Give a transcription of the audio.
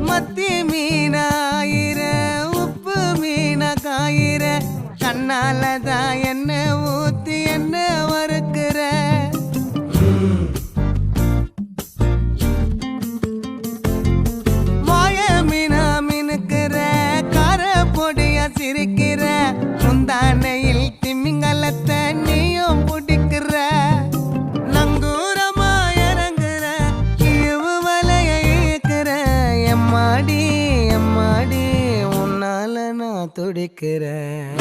மத்தி மீனாயிர உப்பு மீன காயிர கண்ணாலதான் என்ன ஊத்தி என்ன வறுக்கிற வாய மீனா மினுக்கிற கார பொடிய சிரிக்கிற முந்தானையில் திமிங்கலத்தை நீயும் பிடிக்கிற நங்கூரமா இறங்குற இழுவு வலைய இழுக்கிற எம்மாடி எம்மாடி உன்னால நான் துடிக்கிறேன்.